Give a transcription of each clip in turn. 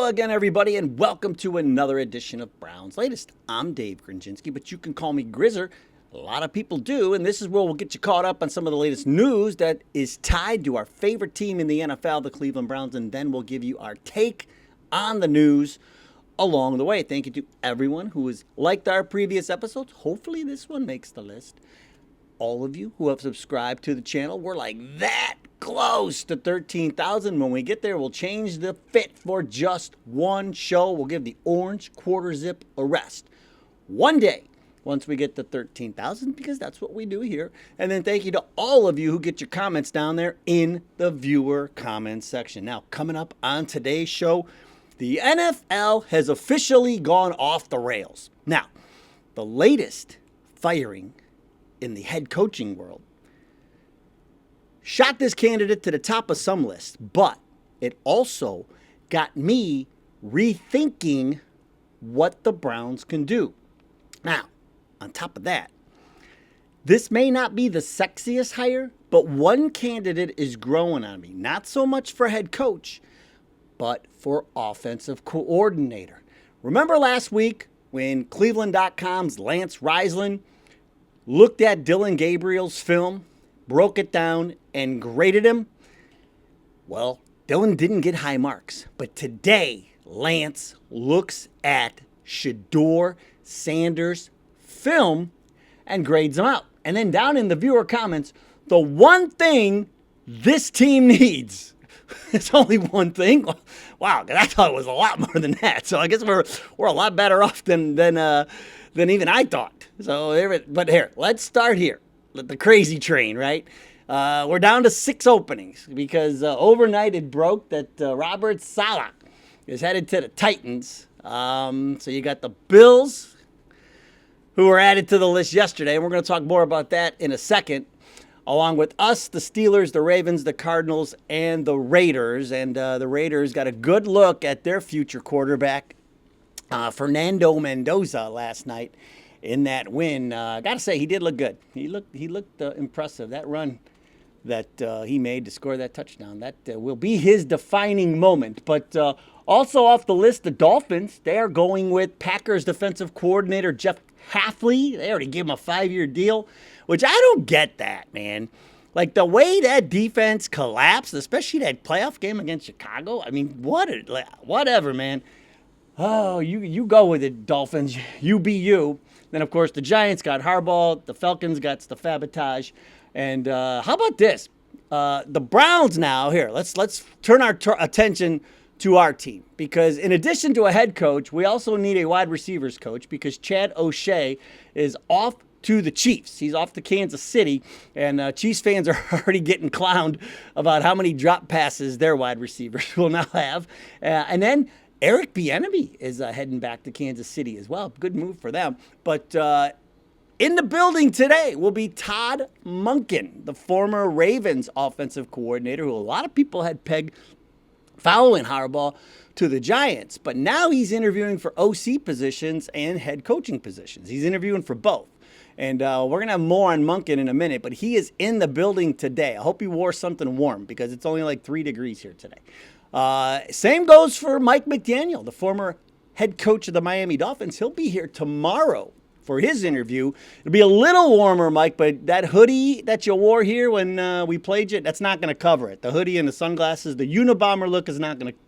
Hello again, everybody, and welcome to another edition of Brown's Latest. I'm Dave Grendzynski, but you can call me Grizzer. A lot of people do, and this is where we'll get you caught up on some of the latest news that is tied to our favorite team in the NFL, the Cleveland Browns, and then we'll give you our take on the news along the way. Thank you to everyone who has liked our previous episodes. Hopefully this one makes the list. All of you who have subscribed to the channel, we're like that close to 13,000. When we get there, we'll change the fit for just one show. We'll give the orange quarter zip a rest one day once we get to 13,000, because that's what we do here. And then thank you to all of you who get your comments down there in the viewer comments section. Now, coming up on today's show, the NFL has officially gone off the rails. Now, the latest firing in the head coaching world shot this candidate to the top of some lists, but it also got me rethinking what the Browns can do. Now, on top of that, this may not be the sexiest hire, but one candidate is growing on me. Not so much for head coach, but for offensive coordinator. Remember last week when Cleveland.com's Lance Reisland looked at Dylan Gabriel's film, broke it down, and graded him? Well, Dylan didn't get high marks. But today, Lance looks at Shedeur Sanders' film and grades him out. And then down in the viewer comments, the one thing this team needs. It's only one thing. Wow, I thought it was a lot more than that. So I guess we're a lot better off than even I thought. So, but here, let's start here. The crazy train, right? We're down to 6 openings because overnight it broke that Robert Saleh is headed to the Titans. So you got the Bills, who were added to the list yesterday, and we're going to talk more about that in a second, along with us, the Steelers, the Ravens, the Cardinals, and the Raiders. And the Raiders got a good look at their future quarterback, Fernando Mendoza, last night in that win. Got to say, he did look good. He looked impressive. That run that he made to score that touchdown, that will be his defining moment. But also off the list, the Dolphins, they are going with Packers defensive coordinator Jeff Hafley. They already gave him a 5-year deal, which I don't get that, man. Like, the way that defense collapsed, especially that playoff game against Chicago, I mean, whatever, man. Oh, you go with it, Dolphins. You be you. Then, of course, the Giants got Harbaugh. The Falcons got Stefabatage. And how about this? The Browns now, here, let's turn our attention to our team. Because in addition to a head coach, we also need a wide receivers coach, because Chad O'Shea is off to the Chiefs. He's off to Kansas City, and Chiefs fans are already getting clowned about how many drop passes their wide receivers will now have. And then Eric Bieniemy is heading back to Kansas City as well. Good move for them. But in the building today will be Todd Monken, the former Ravens offensive coordinator, who a lot of people had pegged following Harbaugh to the Giants. But now he's interviewing for OC positions and head coaching positions. He's interviewing for both. And we're going to have more on Monken in a minute, but he is in the building today. I hope he wore something warm, because it's only like 3 degrees here today. Same goes for Mike McDaniel, the former head coach of the Miami Dolphins. He'll be here tomorrow for his interview. It'll be a little warmer, Mike, but that hoodie that you wore here when we played you, that's not going to cover it. The hoodie and the sunglasses, the Unabomber look is not going to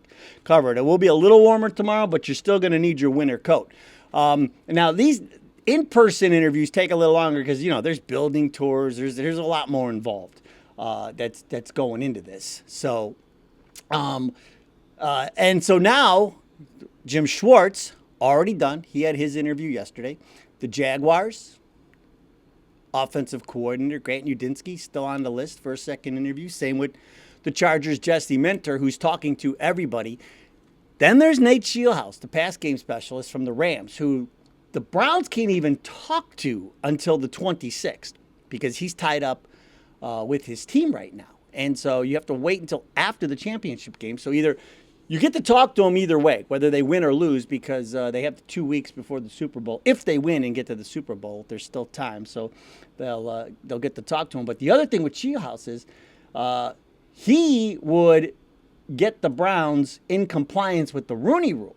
cover it. It will be a little warmer tomorrow, but you're still going to need your winter coat. Now, these in-person interviews take a little longer because, there's building tours. There's a lot more involved that's going into this. So, and so now Jim Schwartz, already done. He had his interview yesterday. The Jaguars offensive coordinator Grant Udinski still on the list for a second interview. Same with the Chargers' Jesse Minter, who's talking to everybody. Then there's Nate Scheelhaase, the pass game specialist from the Rams, who the Browns can't even talk to until the 26th because he's tied up with his team right now. And so you have to wait until after the championship game. So either you get to talk to them either way, whether they win or lose, because they have 2 weeks before the Super Bowl. If they win and get to the Super Bowl, there's still time. So they'll get to talk to him. But the other thing with Scheelhaase is he would get the Browns in compliance with the Rooney Rule.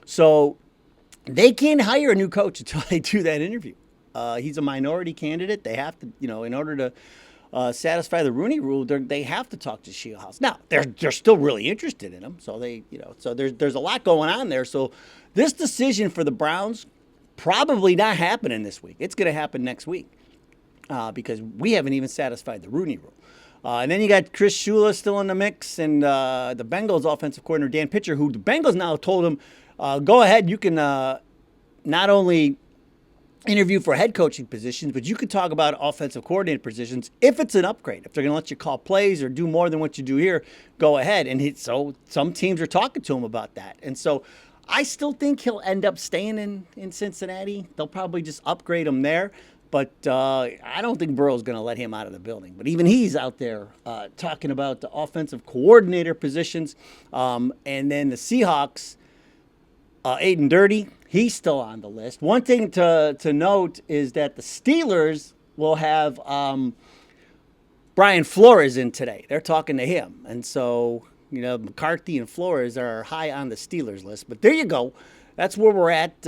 So they can't hire a new coach until they do that interview. He's a minority candidate. They have to, in order to satisfy the Rooney Rule, they have to talk to Shieldhouse. Now they're still really interested in him, so so there's a lot going on there. So this decision for the Browns probably not happening this week. It's going to happen next week because we haven't even satisfied the Rooney Rule. And then you got Chris Shula still in the mix, and the Bengals offensive coordinator Dan Pitcher, who the Bengals now told him, go ahead, you can not only interview for head coaching positions, but you could talk about offensive coordinator positions if it's an upgrade. If they're going to let you call plays or do more than what you do here, go ahead. And so some teams are talking to him about that. And so I still think he'll end up staying in Cincinnati. They'll probably just upgrade him there. But I don't think Burrow's going to let him out of the building. But even he's out there talking about the offensive coordinator positions. And then the Seahawks, Aiden Dirty, he's still on the list. One thing to note is that the Steelers will have Brian Flores in today. They're talking to him. And so, McCarthy and Flores are high on the Steelers list. But there you go. That's where we're at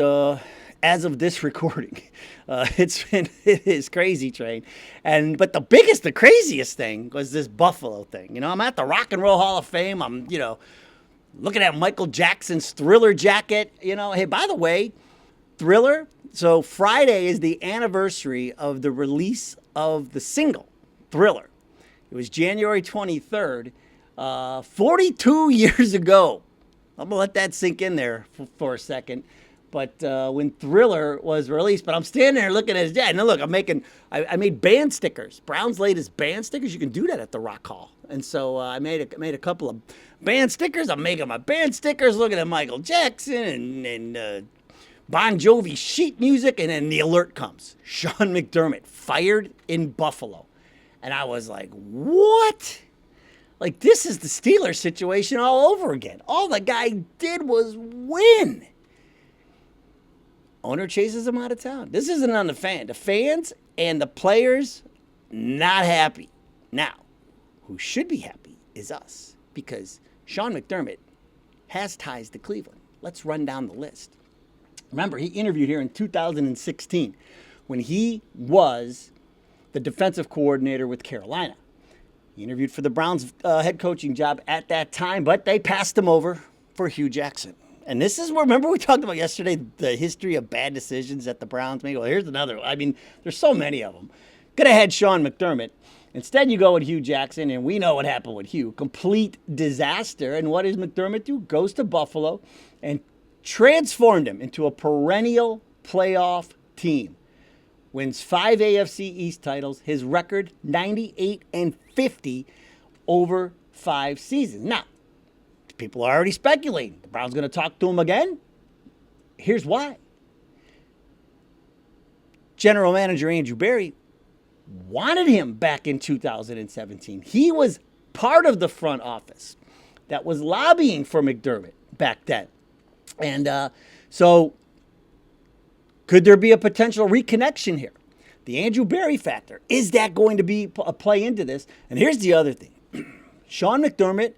as of this recording. It is crazy train. But the craziest thing was this Buffalo thing. I'm at the Rock and Roll Hall of Fame. I'm, looking at Michael Jackson's Thriller jacket. Hey, by the way, Thriller. So Friday is the anniversary of the release of the single Thriller. It was January 23rd, 42 years ago. I'm going to let that sink in there for a second. But when Thriller was released, but I'm standing there looking at his dad. Now look, I made band stickers. Brown's latest band stickers. You can do that at the Rock Hall. And so I made a couple of band stickers. I'm making my band stickers, looking at Michael Jackson and Bon Jovi sheet music. And then the alert comes. Sean McDermott fired in Buffalo. And I was like, what? Like, this is the Steelers situation all over again. All the guy did was win. Owner chases him out of town. This isn't on the fan. The fans and the players, not happy. Now, who should be happy is us, because Sean McDermott has ties to Cleveland. Let's run down the list. Remember, he interviewed here in 2016 when he was the defensive coordinator with Carolina. He interviewed for the Browns head coaching job at that time, but they passed him over for Hugh Jackson. And this is where, remember we talked about yesterday, the history of bad decisions that the Browns made? Well, here's another one. I mean, there's so many of them. Could have had Sean McDermott. Instead, you go with Hugh Jackson, and we know what happened with Hugh. Complete disaster. And what does McDermott do? Goes to Buffalo and transformed him into a perennial playoff team. Wins 5 AFC East titles. His record, 98-50 over 5 seasons. Now, people are already speculating. The Browns going to talk to him again? Here's why. General Manager Andrew Berry wanted him back in 2017. He was part of the front office that was lobbying for McDermott back then. And so could there be a potential reconnection here? The Andrew Berry factor. Is that going to be a play into this? And here's the other thing. Sean McDermott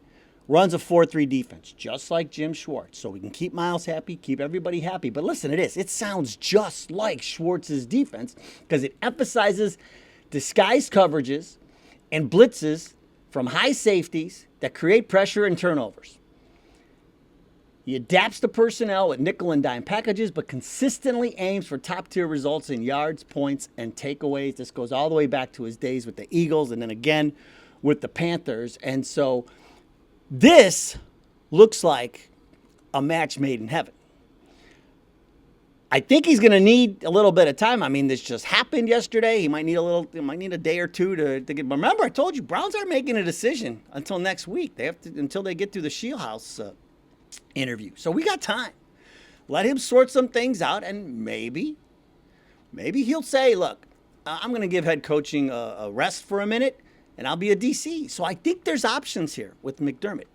runs a 4-3 defense, just like Jim Schwartz. So we can keep Miles happy, keep everybody happy. But listen to this. It sounds just like Schwartz's defense because it emphasizes disguised coverages and blitzes from high safeties that create pressure and turnovers. He adapts the personnel with nickel and dime packages, but consistently aims for top-tier results in yards, points, and takeaways. This goes all the way back to his days with the Eagles and then again with the Panthers. And so this looks like a match made in heaven. I think he's going to need a little bit of time. I mean, this just happened yesterday. He might need a day or two to get. Remember, I told you, Browns aren't making a decision until next week. They have to until they get through the Shieldhouse interview. So we got time. Let him sort some things out, and maybe he'll say, "Look, I'm going to give head coaching a rest for a minute, and I'll be a DC." So I think there's options here with McDermott.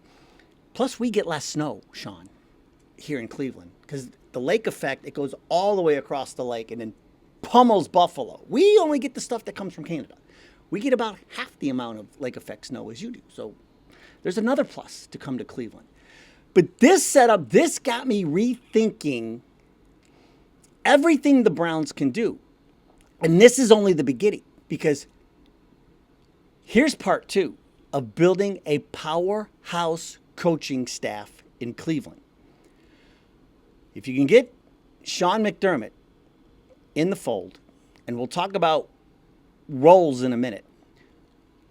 Plus, we get less snow, Sean, here in Cleveland, because the lake effect, it goes all the way across the lake and then pummels Buffalo. We only get the stuff that comes from Canada. We get about half the amount of lake effect snow as you do. So there's another plus to come to Cleveland. But this setup, this got me rethinking everything the Browns can do. And this is only the beginning, because here's part 2 of building a powerhouse coaching staff in Cleveland. If you can get Sean McDermott in the fold, and we'll talk about roles in a minute,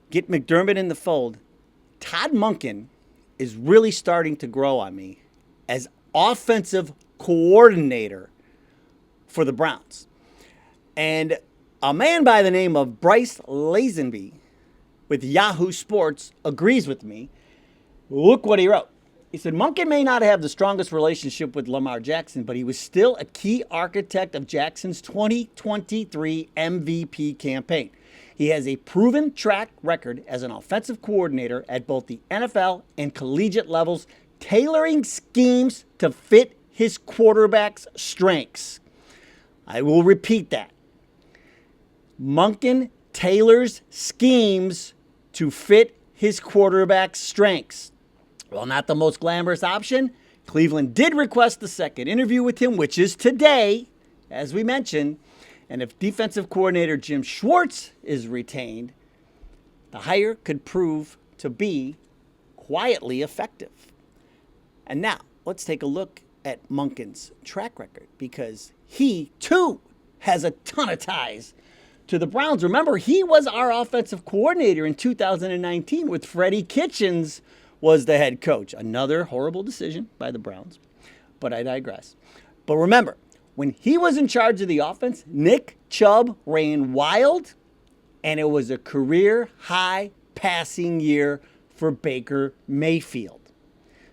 get McDermott in the fold, Todd Monken is really starting to grow on me as offensive coordinator for the Browns. And a man by the name of Bryce Lazenby with Yahoo Sports agrees with me. Look what he wrote. He said, Monken may not have the strongest relationship with Lamar Jackson, but he was still a key architect of Jackson's 2023 MVP campaign. He has a proven track record as an offensive coordinator at both the NFL and collegiate levels, tailoring schemes to fit his quarterback's strengths. I will repeat that. Monken tailors schemes to fit his quarterback's strengths. While not the most glamorous option, Cleveland did request the second interview with him, which is today, as we mentioned. And if defensive coordinator Jim Schwartz is retained, the hire could prove to be quietly effective. And now, let's take a look at Monken's track record, because he, too, has a ton of ties to the Browns. Remember, he was our offensive coordinator in 2019 with Freddie Kitchens was the head coach. Another horrible decision by the Browns, but I digress. But remember, when he was in charge of the offense, Nick Chubb ran wild, and it was a career-high passing year for Baker Mayfield.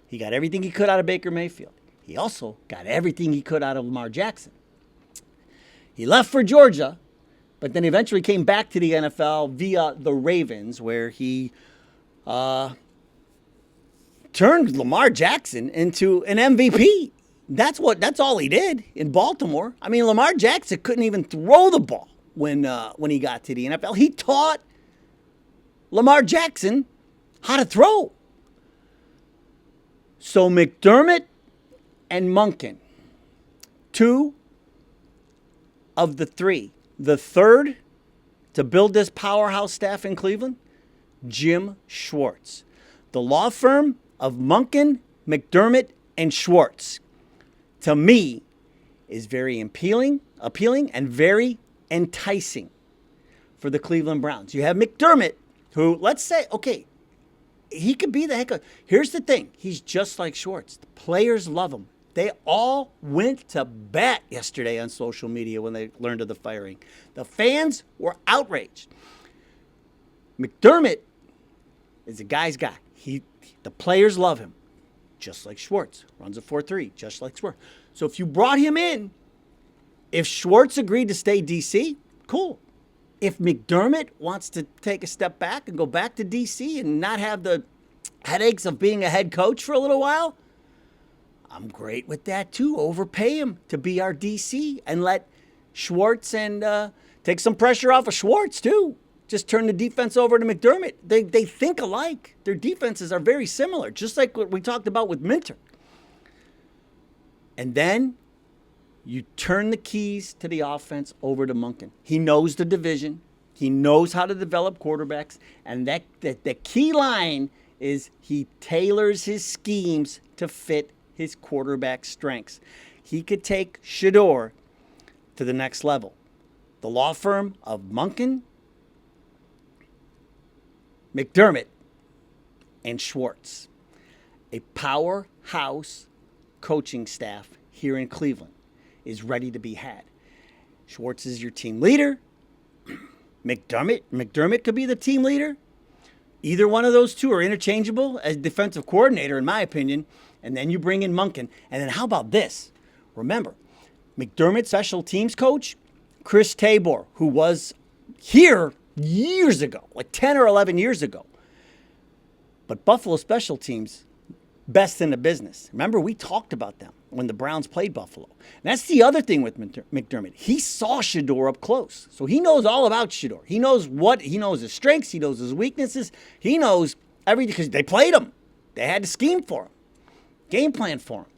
He got everything he could out of Baker Mayfield. He also got everything he could out of Lamar Jackson. He left for Georgia, but then eventually came back to the NFL via the Ravens, where he turned Lamar Jackson into an MVP. That's all he did in Baltimore. I mean, Lamar Jackson couldn't even throw the ball when he got to the NFL. He taught Lamar Jackson how to throw. So McDermott and Monken, 2 of the 3. The third to build this powerhouse staff in Cleveland, Jim Schwartz. The law firm of Monken, McDermott, and Schwartz, to me, is very appealing and very enticing for the Cleveland Browns. You have McDermott, who, let's say, okay, he could be the head coach. Here's the thing. He's just like Schwartz. The players love him. They all went to bat yesterday on social media when they learned of the firing. The fans were outraged. McDermott is a guy's guy. The players love him, just like Schwartz. Runs a 4-3, just like Schwartz. So if you brought him in, if Schwartz agreed to stay DC, cool. If McDermott wants to take a step back and go back to DC and not have the headaches of being a head coach for a little while, I'm great with that too. Overpay him to be our DC and let Schwartz and take some pressure off of Schwartz too. Just turn the defense over to McDermott. They think alike. Their defenses are very similar, just like what we talked about with Minter. And then you turn the keys to the offense over to Monken. He knows the division. He knows how to develop quarterbacks. And the key line is he tailors his schemes to fit his quarterback's strengths. He could take Shedeur to the next level. The law firm of Monken, McDermott, and Schwartz. A powerhouse coaching staff here in Cleveland is ready to be had. Schwartz is your team leader. McDermott could be the team leader. Either one of those two are interchangeable as defensive coordinator, in my opinion. And then you bring in Monken. And then how about this? Remember, McDermott, special teams coach, Chris Tabor, who was here years ago, like 10 or 11 years ago. But Buffalo special teams, best in the business. Remember, we talked about them when the Browns played Buffalo. And that's the other thing with McDermott. He saw Shedeur up close. So he knows all about Shedeur. He knows his strengths. He knows his weaknesses. He knows everything, because they played him. They had to scheme for him, game plan for him.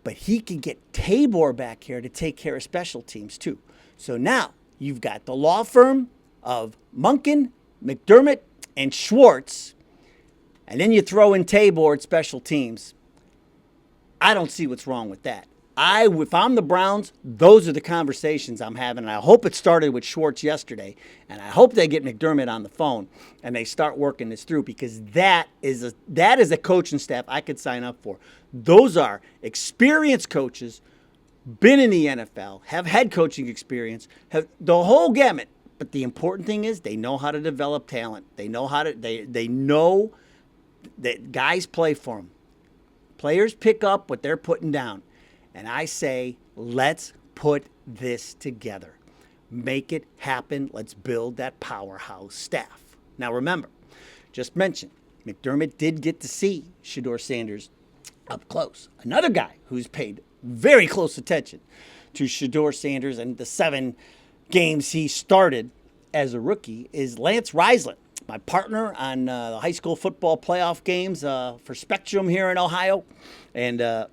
But he can get Tabor back here to take care of special teams too. So now you've got the law firm of Monken, McDermott, and Schwartz, and then you throw in Tabor at special teams. I don't see what's wrong with that. If I'm the Browns, those are the conversations I'm having. And I hope it started with Schwartz yesterday. And I hope they get McDermott on the phone and they start working this through, because that is a coaching staff I could sign up for. Those are experienced coaches, been in the NFL, have head coaching experience, have the whole gamut. But the important thing is they know how to develop talent. They know they know that guys play for them. Players pick up what they're putting down. And I say, let's put this together. Make it happen. Let's build that powerhouse staff. Now remember, just mentioned, McDermott did get to see Shedeur Sanders up close. Another guy who's paid very close attention to Shedeur Sanders and the 7 games he started as a rookie is Lance Risland, my partner on the high school football playoff games for Spectrum here in Ohio. And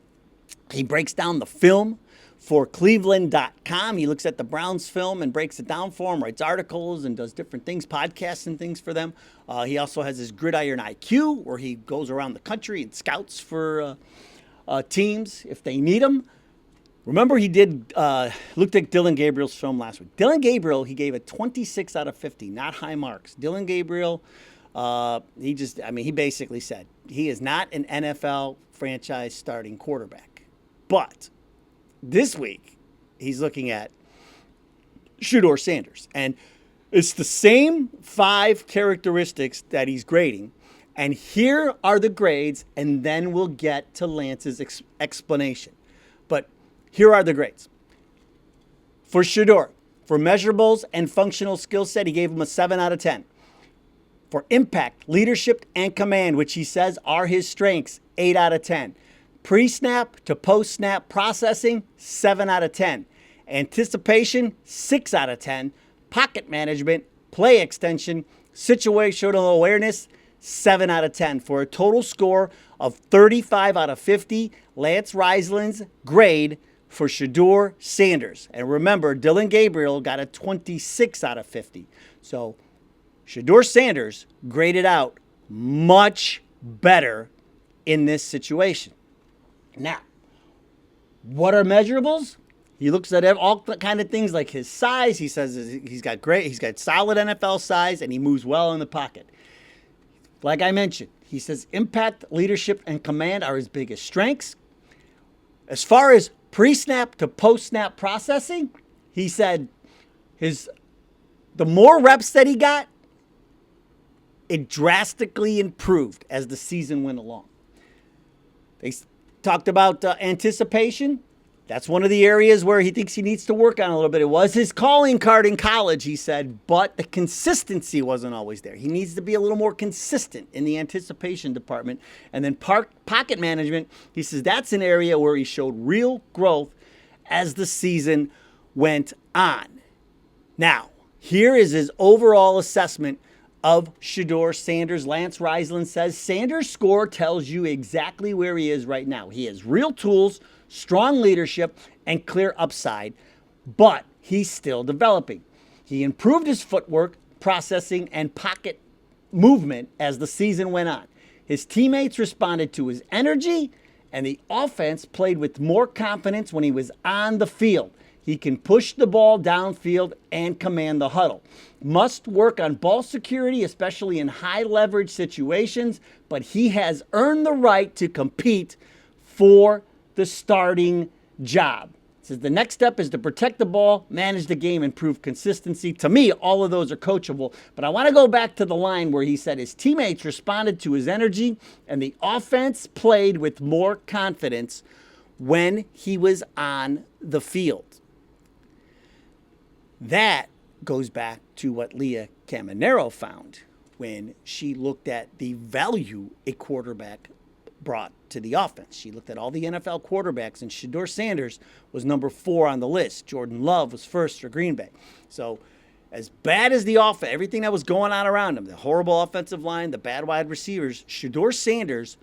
he breaks down the film for Cleveland.com. He looks at the Browns film and breaks it down for them, writes articles and does different things, podcasts and things for them. He also has his Gridiron IQ, where he goes around the country and scouts for teams if they need him. Remember, he looked at Dillon Gabriel's film last week. Dillon Gabriel, he gave it 26 out of 50, not high marks. Dillon Gabriel, he basically said he is not an NFL franchise starting quarterback. But this week, he's looking at Shedeur Sanders. And it's the same 5 characteristics that he's grading. And here are the grades, and then we'll get to Lance's explanation. But here are the grades. For Shedeur, for measurables and functional skill set, he gave him a 7 out of 10. For impact, leadership, and command, which he says are his strengths, 8 out of 10. Pre-snap to post-snap processing, 7 out of 10. Anticipation, 6 out of 10. Pocket management, play extension, situational awareness, 7 out of 10. For a total score of 35 out of 50, Lance Risland's grade for Shedeur Sanders. And remember, Dillon Gabriel got a 26 out of 50. So Shedeur Sanders graded out much better in this situation. Now, what are measurables? He looks at all kind of things like his size. He says he's got solid NFL size, and he moves well in the pocket. Like I mentioned, he says impact, leadership, and command are his biggest strengths. As far as pre-snap to post-snap processing, he said the more reps that he got, it drastically improved as the season went along. They talked about anticipation. That's one of the areas where he thinks he needs to work on a little bit. It was his calling card in college, he said, but the consistency wasn't always there. He needs to be a little more consistent in the anticipation department. And then pocket management, he says that's an area where he showed real growth as the season went on. Now, here is his overall assessment of Shedeur Sanders. Lance Risland says Sanders' score tells you exactly where he is right now. He has real tools, strong leadership, and clear upside, but he's still developing. He improved his footwork, processing, and pocket movement as the season went on. His teammates responded to his energy, and the offense played with more confidence when he was on the field. He can push the ball downfield and command the huddle. Must work on ball security, especially in high leverage situations, but he has earned the right to compete for the starting job. It says the next step is to protect the ball, manage the game, improve consistency. To me, all of those are coachable, but I want to go back to the line where he said his teammates responded to his energy and the offense played with more confidence when he was on the field. That goes back to what Leah Caminero found when she looked at the value a quarterback brought to the offense. She looked at all the NFL quarterbacks, and Shedeur Sanders was number 4 on the list. Jordan Love was first for Green Bay. So as bad as the offense, everything that was going on around him, the horrible offensive line, the bad wide receivers, Shedeur Sanders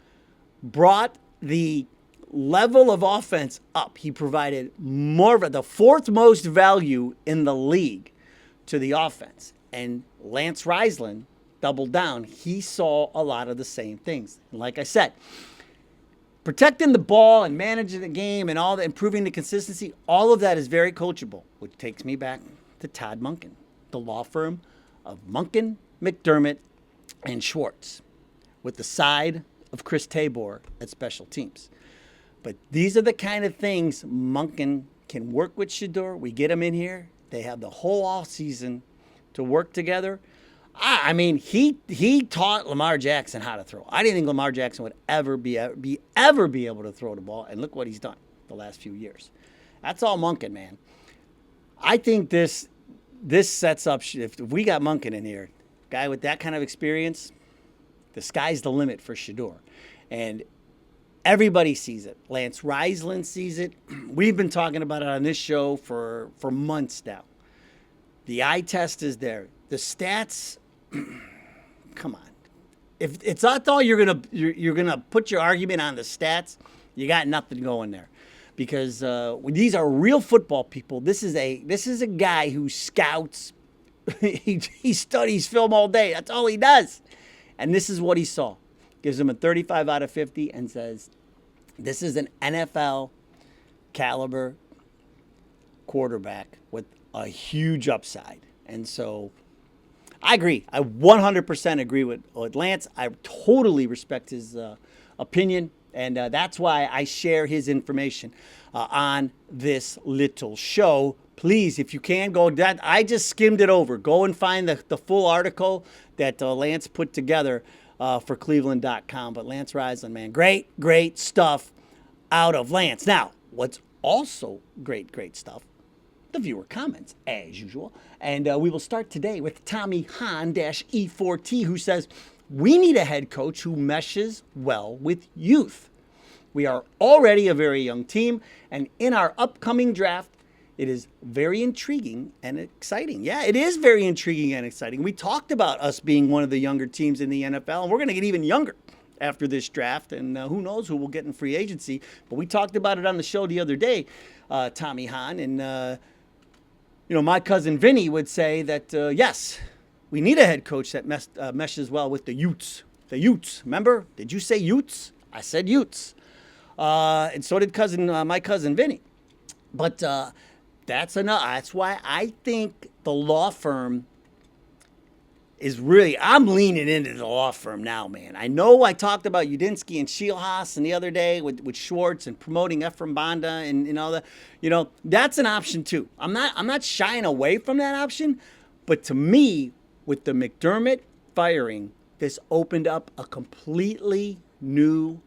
brought the level of offense up. He provided more of the fourth most value in the league to the offense. And Lance Reisland doubled down. He saw a lot of the same things. And like I said, protecting the ball and managing the game and all that, improving the consistency, all of that is very coachable, which takes me back to Todd Monken, the law firm of Monken, McDermott, and Schwartz, with the side of Chris Tabor at special teams. But these are the kind of things Monken can work with Shedeur. We get him in here. They have the whole off season to work together. I mean, he taught Lamar Jackson how to throw. I didn't think Lamar Jackson would ever be able to throw the ball, and look what he's done the last few years. That's all Monken, man. I think this sets up, if we got Monken in here, guy with that kind of experience, the sky's the limit for Shedeur. And everybody sees it. Lance Reisland sees it. We've been talking about it on this show for months now. The eye test is there. The stats, come on. If it's not all you're gonna put your argument on the stats, you got nothing going there. Because these are real football people. This is a guy who scouts. he studies film all day. That's all he does. And this is what he saw. Gives him a 35 out of 50 and says, this is an NFL caliber quarterback with a huge upside. And so I agree. I 100% agree with Lance. I totally respect his opinion. And that's why I share his information on this little show. Please, if you can, go. I just skimmed it over. Go and find the full article that Lance put together for Cleveland.com. But Lance Reisland, man, great stuff out of Lance. Now, what's also great stuff, the viewer comments, as usual. And we will start today with Tommy Han-E4T, who says, we need a head coach who meshes well with youth. We are already a very young team, and in our upcoming draft, it is very intriguing and exciting. Yeah, it is very intriguing and exciting. We talked about us being one of the younger teams in the NFL, and we're going to get even younger after this draft, and who knows who we'll get in free agency. But we talked about it on the show the other day, Tommy Han, and my cousin Vinny would say that, yes, we need a head coach that meshes well with the Utes. The Utes, remember? Did you say Utes? I said Utes. And so did my cousin Vinny. But that's enough. That's why I think the law firm is really, I'm leaning into the law firm now, man. I know I talked about Udinski and Shielhaas and the other day with Schwartz and promoting Ephraim Banda and all that. That's an option too. I'm not shying away from that option, but to me, with the McDermott firing, this opened up a completely new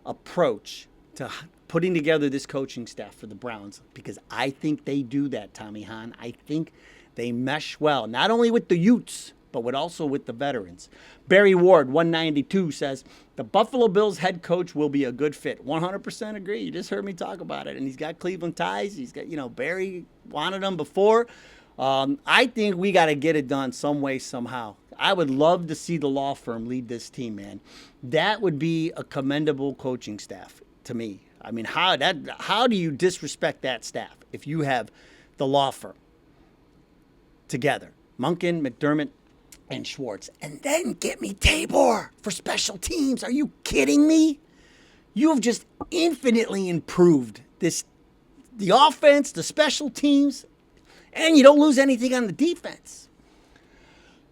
approach to putting together this coaching staff for the Browns, because I think they do that, Tommy Han. I think they mesh well, not only with the Utes, but also with the veterans. Barry Ward, 192, says, the Buffalo Bills head coach will be a good fit. 100% agree. You just heard me talk about it. And he's got Cleveland ties. He's got, Barry wanted him before. I think we got to get it done some way, somehow. I would love to see the law firm lead this team, man. That would be a commendable coaching staff to me. I mean, how do you disrespect that staff if you have the law firm together? Monken, McDermott, and Schwartz. And then get me Tabor for special teams. Are you kidding me? You have just infinitely improved the offense, the special teams, and you don't lose anything on the defense.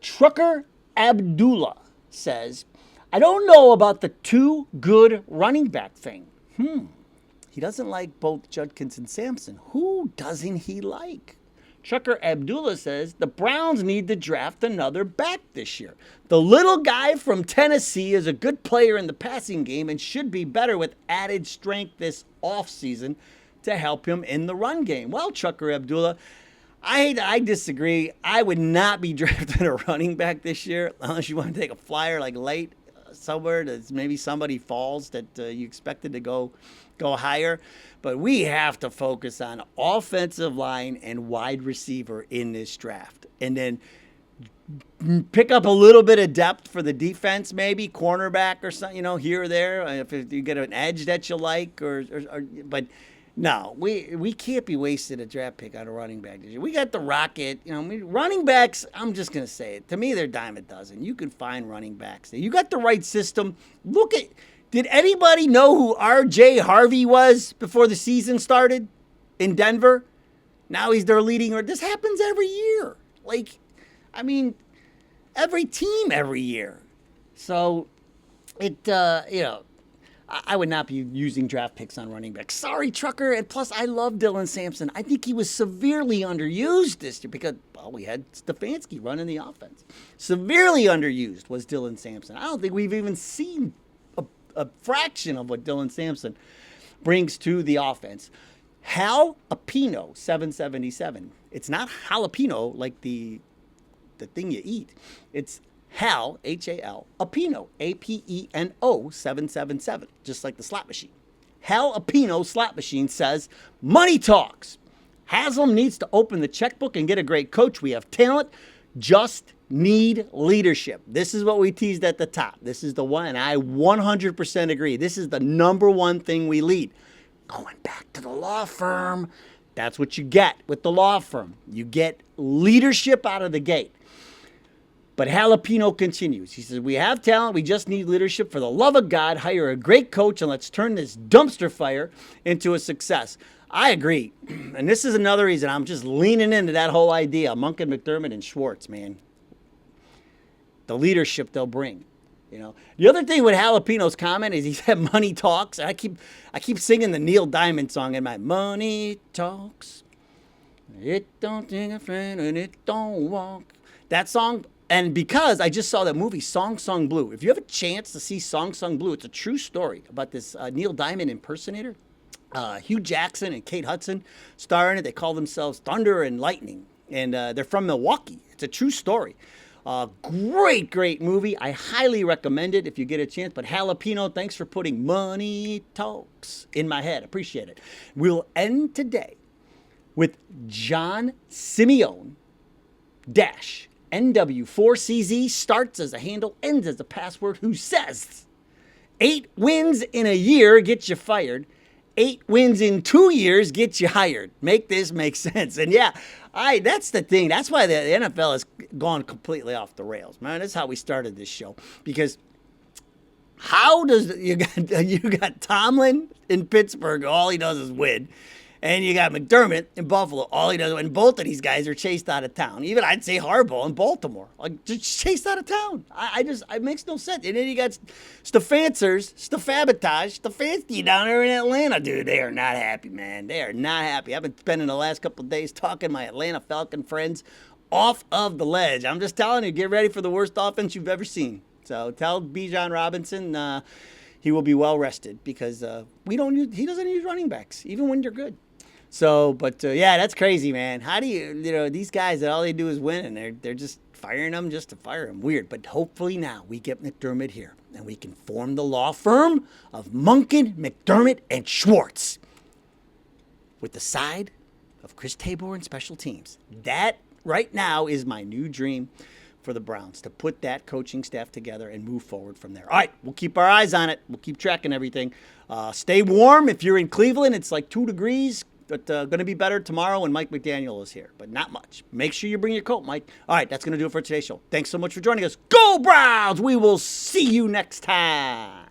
Trucker Abdullah says, I don't know about the two good running back thing. He doesn't like both Judkins and Sampson. Who doesn't he like? Trucker Abdullah says, the Browns need to draft another back this year. The little guy from Tennessee is a good player in the passing game and should be better with added strength this offseason to help him in the run game. Well, Trucker Abdullah, I disagree. I would not be drafting a running back this year unless you want to take a flyer like late. somewhere that maybe somebody falls that you expected to go higher. But we have to focus on offensive line and wide receiver in this draft. And then pick up a little bit of depth for the defense, maybe cornerback or something, here or there. If you get an edge that you like, but no, we can't be wasting a draft pick on a running back. We got the rocket, running backs. I'm just gonna say it. To me, they're dime a dozen. You can find running backs. You got the right system. Did anybody know who R.J. Harvey was before the season started in Denver? Now he's their leading. This happens every year. Every team every year. So I would not be using draft picks on running backs. Sorry, Trucker. And plus, I love Dylan Sampson. I think he was severely underused this year because, we had Stefanski running the offense. Severely underused was Dylan Sampson. I don't think we've even seen a fraction of what Dylan Sampson brings to the offense. Hal Apino, 777. It's not jalapeno like the thing you eat. It's Hal, H-A-L, Apino, A-P-E-N-O, 777, just like the slot machine. Hal Apino slot machine says, money talks. Haslam needs to open the checkbook and get a great coach. We have talent, just need leadership. This is what we teased at the top. This is the one, and I 100% agree. This is the number one thing we lead. Going back to the law firm, that's what you get with the law firm. You get leadership out of the gate. But Jalapeno continues. He says, we have talent. We just need leadership. For the love of God, hire a great coach and let's turn this dumpster fire into a success. I agree. And this is another reason I'm just leaning into that whole idea. Monken, McDermott, and Schwartz, man. The leadership they'll bring. The other thing with Jalapeno's comment is he said money talks. I keep singing the Neil Diamond song in my money talks. It don't take a friend and it don't walk. That song. And because I just saw that movie, Song Sung Blue. If you have a chance to see Song Sung Blue, it's a true story about this Neil Diamond impersonator. Hugh Jackson and Kate Hudson star in it. They call themselves Thunder and Lightning. And they're from Milwaukee. It's a true story. Great movie. I highly recommend it if you get a chance. But Jalapeno, thanks for putting money talks in my head. Appreciate it. We'll end today with John Simeone dash NW4CZ, starts as a handle, ends as a password, who says 8 wins in a year get you fired. 8 wins in 2 years get you hired. Make this make sense. And yeah, that's the thing. That's why the NFL has gone completely off the rails, man. That's how we started this show. Because how does you got Tomlin in Pittsburgh, all he does is win. And you got McDermott in Buffalo. All he does, and both of these guys are chased out of town. Even I'd say Harbaugh in Baltimore, just chased out of town. It makes no sense. And then you got Stefanski down there in Atlanta, dude. They are not happy, man. They are not happy. I've been spending the last couple of days talking to my Atlanta Falcon friends off of the ledge. I'm just telling you, get ready for the worst offense you've ever seen. So tell Bijan Robinson he will be well rested because he doesn't use running backs even when they're good. So, but yeah, that's crazy, man. How do these guys that all they do is win and they're just firing them just to fire them? Weird. But hopefully now we get McDermott here and we can form the law firm of Monken, McDermott, and Schwartz with the side of Chris Tabor and special teams. That right now is my new dream for the Browns, to put that coaching staff together and move forward from there. All right, we'll keep our eyes on it. We'll keep tracking everything. Stay warm. If you're in Cleveland, it's like 2 degrees. But going to be better tomorrow when Mike McDaniel is here. But not much. Make sure you bring your coat, Mike. All right, that's going to do it for today's show. Thanks so much for joining us. Go Browns! We will see you next time.